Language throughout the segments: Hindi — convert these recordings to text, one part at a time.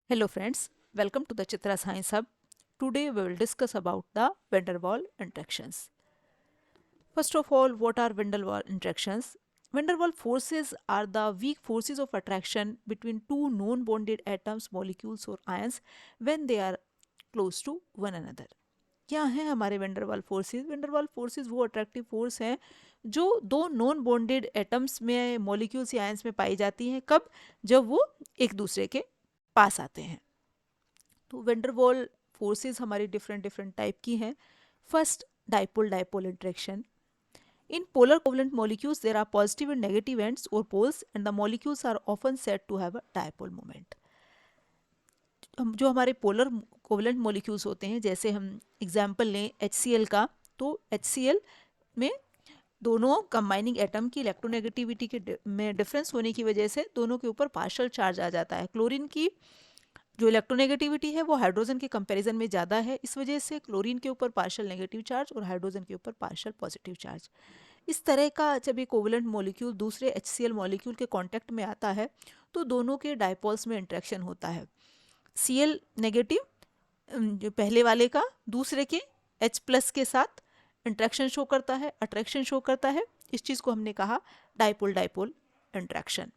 Hello friends, welcome to the Chitra Science Hub. Today we will discuss about the van der Waal interactions. First of all, what are van der Waal interactions? Van der Waal forces are the weak forces of attraction between two non-bonded atoms, molecules or ions when they are close to one another. क्या है हमारे वेंडर वाल फोर्सेस? वेंडर वाल फोर्सेस वो अट्रैक्टिव फोर्स हैं जो दो नॉन बॉन्डेड एटम्स में, मॉलिक्यूल्स या आयंस में पाई जाती हैं। कब? जब वो एक दूसरे के पास आते हैं। तो वेंडरवॉल फोर्सेस हमारी डिफरेंट डिफरेंट टाइप की हैं। First, dipole dipole interaction. In polar covalent molecules there are positive and negative ends और poles and the molecules are often said to have a dipole moment. जो हमारे पोलर कोवलेंट मॉलिक्यूल्स होते हैं, जैसे हम एग्जांपल लें HCl का, तो HCl में दोनों कंबाइनिंग एटम की इलेक्ट्रोनेगेटिविटी के में डिफरेंस होने की वजह से दोनों के ऊपर पार्शियल चार्ज आ जाता है। क्लोरीन की जो इलेक्ट्रोनेगेटिविटी है वो हाइड्रोजन के कंपैरिजन में ज़्यादा है, इस वजह से क्लोरीन के ऊपर पार्शियल नेगेटिव चार्ज और हाइड्रोजन के ऊपर पार्शियल पॉजिटिव चार्ज। इस तरह का जब एक कोवलेंट मॉलिक्यूल दूसरे HCl मॉलिक्यूल के कांटेक्ट में आता है तो दोनों के डायपोल्स में इंटरेक्शन होता है। Cl नेगेटिव जो पहले वाले का दूसरे के H प्लस के साथ इंट्रैक्शन शो करता है, अट्रैक्शन शो करता है। इस चीज़ को हमने कहा dipole dipole interaction.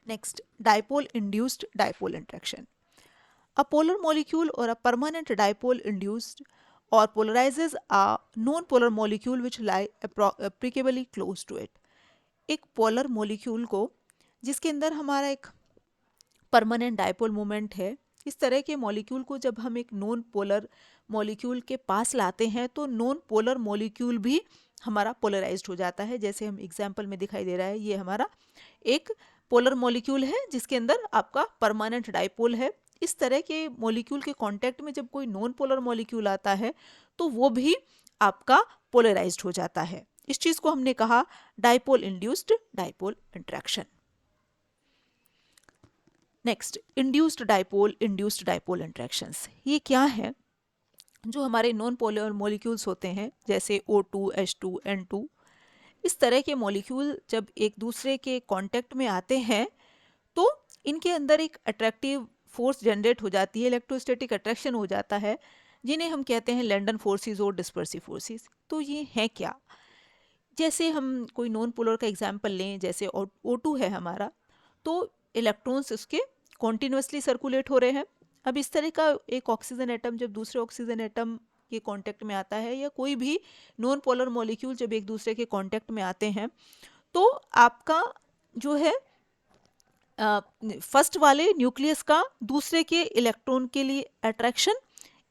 Next, dipole induced dipole interaction. A polar molecule or a permanent dipole induced or polarizes a non-polar molecule which lie applicably close to it. एक polar molecule को जिसके अंदर हमारा एक परमानेंट डाइपोल मोमेंट है, इस तरह के मॉलिक्यूल को जब हम एक नॉन पोलर मॉलिक्यूल के पास लाते हैं तो नॉन पोलर मॉलिक्यूल भी हमारा पोलराइज्ड हो जाता है। जैसे हम एग्जाम्पल में दिखाई दे रहा है, ये हमारा एक पोलर मॉलिक्यूल है जिसके अंदर आपका परमानेंट डाइपोल है। इस तरह के मॉलिक्यूल के कांटेक्ट में जब कोई नॉन पोलर मॉलिक्यूल आता है तो वो भी आपका पोलराइज्ड हो जाता है। इस चीज़ को हमने कहा dipole induced dipole interaction. Next, induced dipole interactions. ये क्या है? जो हमारे नॉन पोलर मॉलिक्यूल्स होते हैं जैसे O2, H2, N2, इस तरह के मॉलिक्यूल जब एक दूसरे के कांटेक्ट में आते हैं तो इनके अंदर एक अट्रैक्टिव फोर्स जनरेट हो जाती है, इलेक्ट्रोस्टैटिक अट्रैक्शन हो जाता है, जिन्हें हम कहते हैं लैंडन फोर्सेस और डिस्पर्सिव फोर्सेस। तो ये हैं क्या? जैसे हम कोई नॉन पोलर का एग्जांपल लें, जैसे O2 है हमारा, तो इलेक्ट्रॉन्स उसके कॉन्टिन्यूसली सर्कुलेट हो रहे हैं। अब इस तरह का एक ऑक्सीजन एटम जब दूसरे ऑक्सीजन एटम के कांटेक्ट में आता है, या कोई भी नॉन पोलर मॉलिक्यूल जब एक दूसरे के कांटेक्ट में आते हैं, तो आपका जो है फर्स्ट वाले न्यूक्लियस का दूसरे के इलेक्ट्रॉन के लिए अट्रैक्शन,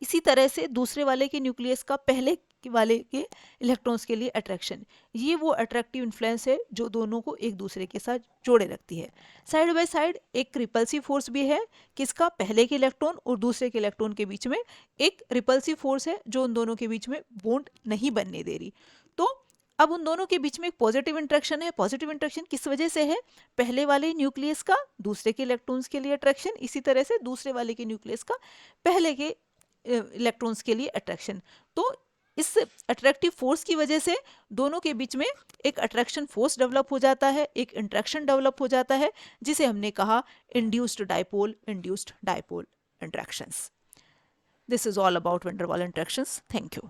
इसी तरह से दूसरे वाले के न्यूक्लियस का पहले वाले के इलेक्ट्रॉन्स के लिए अट्रैक्शन, ये वो अट्रैक्टिव इन्फ्लुएंस है जो दोनों को एक दूसरे के साथ जोड़े रखती है। साइड बाय साइड एक रिपल्सिव फोर्स भी है, किसका? पहले के इलेक्ट्रॉन और दूसरे के इलेक्ट्रॉन के बीच में एक रिपल्सिव फोर्स है जो उन दोनों के बीच में बॉन्ड नहीं बनने दे रही। तो अब उन दोनों के बीच में एक पॉजिटिव इंट्रैक्शन है। पॉजिटिव इंट्रैक्शन किस वजह से है? पहले वाले न्यूक्लियस का दूसरे के इलेक्ट्रॉन्स के लिए अट्रैक्शन, इसी तरह से दूसरे वाले के न्यूक्लियस का पहले के इलेक्ट्रॉन्स के लिए अट्रैक्शन। तो इस अट्रैक्टिव फोर्स की वजह से दोनों के बीच में एक अट्रैक्शन फोर्स डेवलप हो जाता है, एक इंट्रैक्शन डेवलप हो जाता है, जिसे हमने कहा induced dipole interactions. This is all about van der Waals interactions. Thank you.